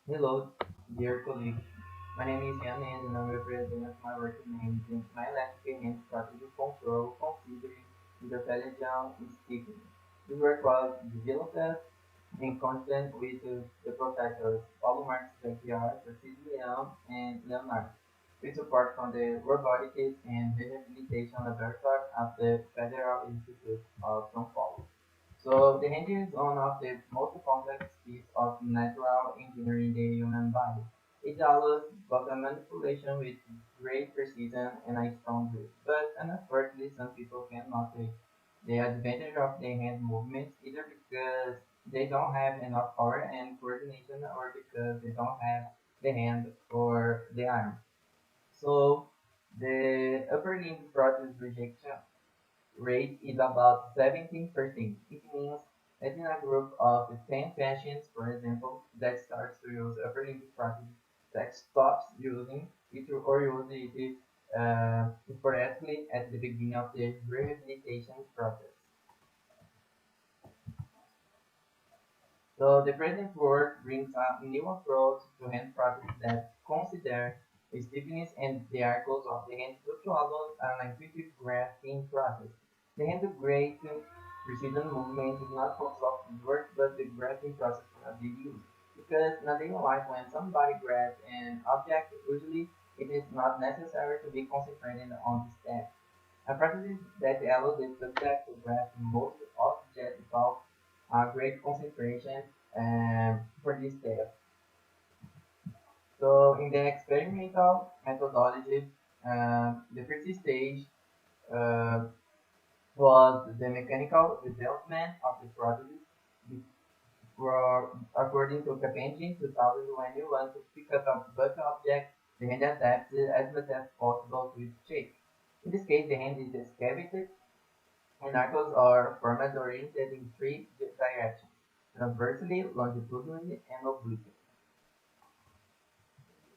Hello, dear colleague. My name is Jan and I'm representing my working name in my landscape and strategy control considering interferential sticking. This work was developed in conjunction with the professors Paulo Marques Jacquiard, Francisco Leão, and Leonardo, with support from the Robotics and Rehabilitation Laboratory at the Federal Institute of São Paulo. So the engine is one of the most complex piece of natural engineering in the human body. It allows both a manipulation with great precision and a strong grip. But unfortunately, some people cannot take the advantage of the hand movements either because they don't have enough power and coordination or because they don't have the hand or the arm. So the upper limb process rejection rate is about 17%. It means that in a group of 10 patients, for example, that starts to use upper limb strategy, that stops using it or uses it sporadically at the beginning of the rehabilitation process. So the present work brings a new approach to hand practice that consider the stiffness and the arcos of the hand to allow an intuitive grasping process. The hand to great precision movement is not focused of this work, but the grasping process cannot be used. Because in a daily life, when somebody grabs an object, usually it is not necessary to be concentrated on the step. A practice that allows the subject to grasp most objects without great concentration for this step. So in the experimental methodology, the first stage uh, was the mechanical development of the prototype. For, according to Carpentry 2021, to pick up a bucket object, the hand adapts as much as possible to its shape. In this case, the hand is excavated and knuckles are formed oriented in three directions: transversely, longitudinally, and obliquely.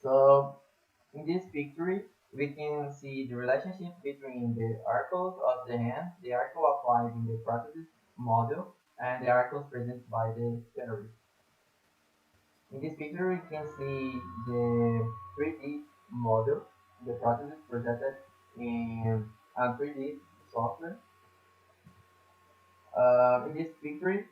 So in this picture, we can see the relationship between the arcos of the hand, the arco applied in the prosthesis model, and the arcos present by the theorist. In this picture, we can see the 3D model, the prosthesis presented in a 3D software. In this picture,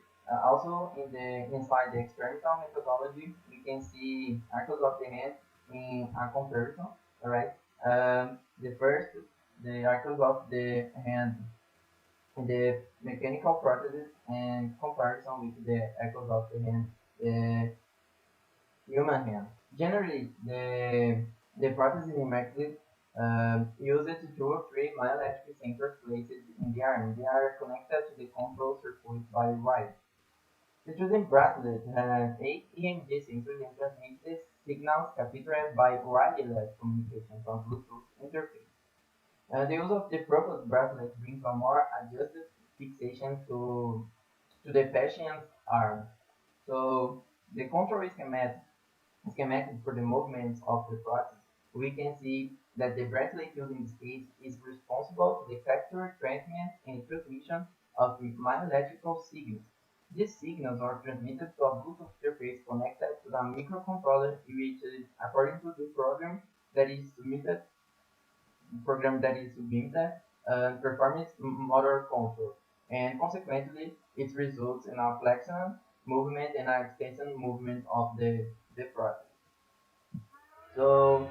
also in the inside the experimental methodology, we can see arcos of the hand in a comparison. All right. The first, the arcos of the hand in the mechanical processes and comparison with the arcos of the hand, the human hand. Generally, the processing method uses two or three myoelectric sensors placed in the arm. They are connected to the control circuit by wires. The chosen bracelet has eight EMG sensors and transmits signals captured by wireless communication from Bluetooth interface. The use of the proposed bracelet brings a more adjusted fixation to the patient's arm. So the control schematic for the movements of the process, we can see that the bracelet used in this case is responsible to the capture, transmit, and transmission of the myoelectrical signals. These signals are transmitted to a Bluetooth interface connected to the microcontroller, which is according to the program that is submitted, performs motor control, and consequently, it results in a flexion movement and an extension movement of the process. So,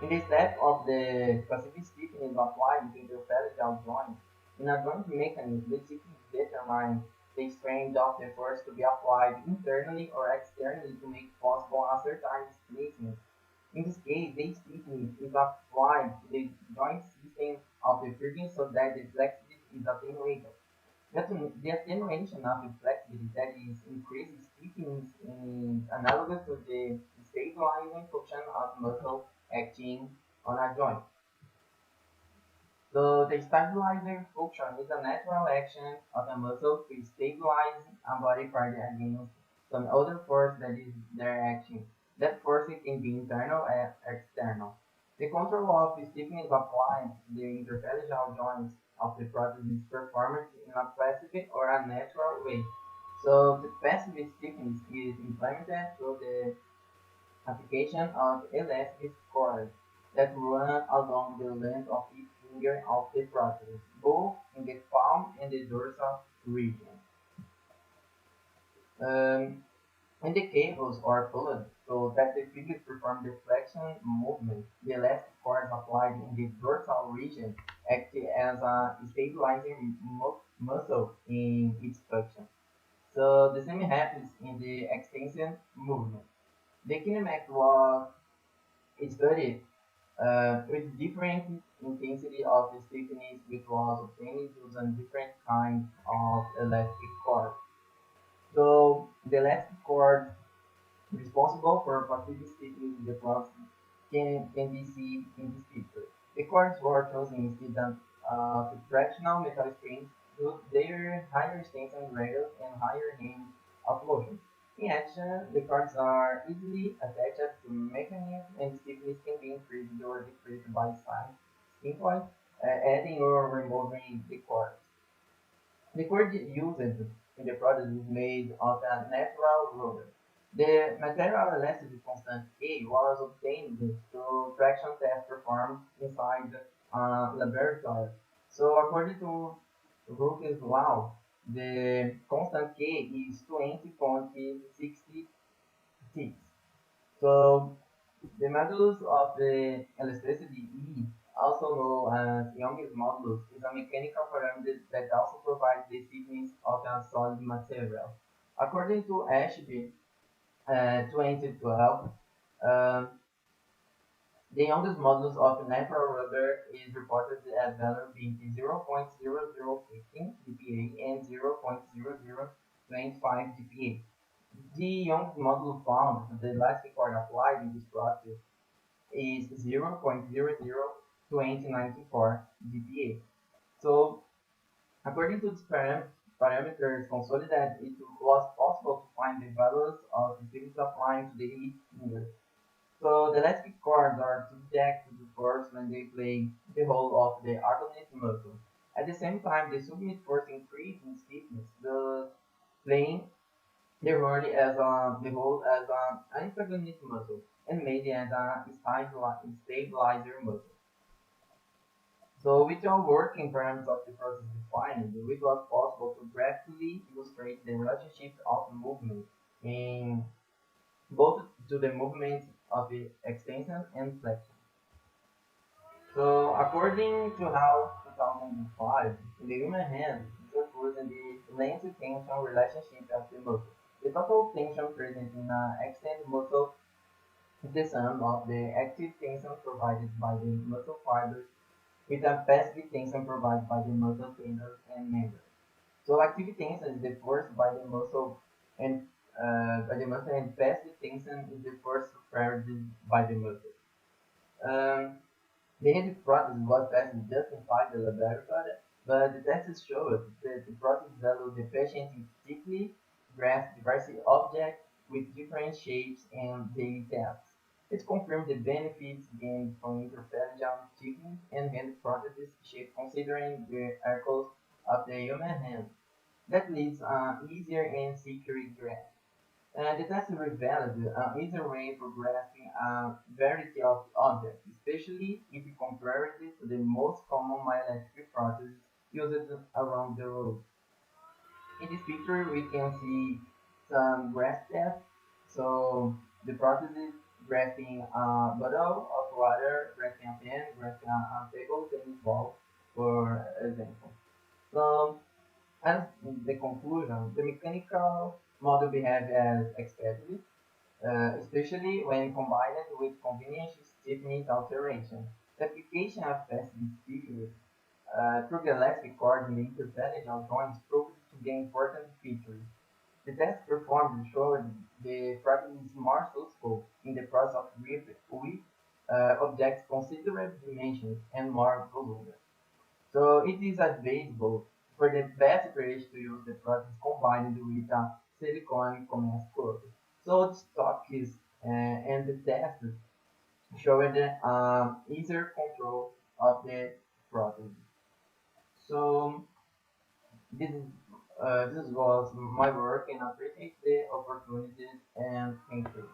in the step of the specific stiffening is applied to the phalangeal joint, in a joint mechanism, the stiffening determines the strength of the force to be applied internally or externally to make possible a certain displacement. In this case, the stiffening is applied to the joint system of the virgin so that the flexibility is attenuated. The attenuation of the flexibility that is increased stiffness is analogous to the stabilizing function of muscle acting on a joint. So the stabilizing function is a natural action of a muscle to stabilize a body part against some other force that is their action. That force can be internal or external. The control of the stiffness applied to the interphalangeal joints of the prosthesis is performed in a passive or a natural way. So the passive stiffness is implemented through the Application of elastic cords that run along the length of each finger of the prosthesis, both in the palm and the dorsal region. Um, when the cables are pulled so that the fingers perform the flexion movement, the elastic cords applied in the dorsal region act as a stabilizing muscle in its function. So the same happens in the extension movement. The kinematic was studied with different intensity of the stiffness which was obtained using different kinds of elastic cord. So the elastic cord responsible for passive stiffness in the clouds can be seen in this picture. The cords were chosen instead of traditional metal strings due to their higher extension radius and higher range of motion. In action, the cords are easily attached to mechanisms and stiffness can be increased or decreased by size, simply adding or removing the cords. The cord used in the product is made of a natural rubber. The material elasticity constant A was obtained through traction tests performed inside a laboratory. So according to Rook's law, the constant K is 20.66. So the modulus of the elasticity E, also known as Young's modulus, is a mechanical parameter that also provides the stiffness of a solid material. According to Ashby, 2012, um, the youngest modulus of natural rubber is reported as value being 0.0015 dPa and 0.0025 dPa. The youngest modulus found the elastic cord applied in this process is 0.002094 dPa. So, according to these parameters consolidated, it was possible to find the values of the fields applying to the each finger. So, the elastic cords are subject to the force when they play the whole of the agonist muscle. At the same time, the submit force increase in stiffness, thus playing the whole as an antagonist muscle and made it as a stabilizer muscle. So with all working parameters of the process defined, it was possible to graphically illustrate the relationship of movement in both to the movements of the extension and flexion. So according to how 2005, in the human hand, this occurs in the length-tension relationship of the muscle. The total tension present in an extended muscle is the sum of the active tension provided by the muscle fibers with a passive tension provided by the muscle tendons and members. So active tension is the force and by the muscle and passive tension is the force suffered by the muscle. Um, the head process was tested just inside the laboratory, but the tests showed that the process allowed the patient to deeply grasp diverse objects with different shapes and daily tasks. It confirmed the benefits gained from interphalangeal techniques and hand prosthesis shape considering the arcos of the human hand. That leads easier and secure grasp. The test revealed an easy way for grasping a variety of objects, especially if compared to the most common myoelectric prostheses used around the world. In this picture, we can see some grasp tests. So the prosthesis grasping a bottle of water, grasping a pen, grasping a table tennis ball, for example. So as the conclusion, the mechanical model behaves as expected, especially when combined with convenience stiffness alteration. The application of passive stiffness through the elastic cord in the interphalangeal joints proved to be an important feature. The test performed showed the practice is more successful in the process of grip with objects considerable dimensions and more volume. So it is advisable for the best approach to use the process combined with a silicone commence curve. So the stock is and the test showed easier control of the process. So this is this was my work and I appreciate the opportunity and thank you.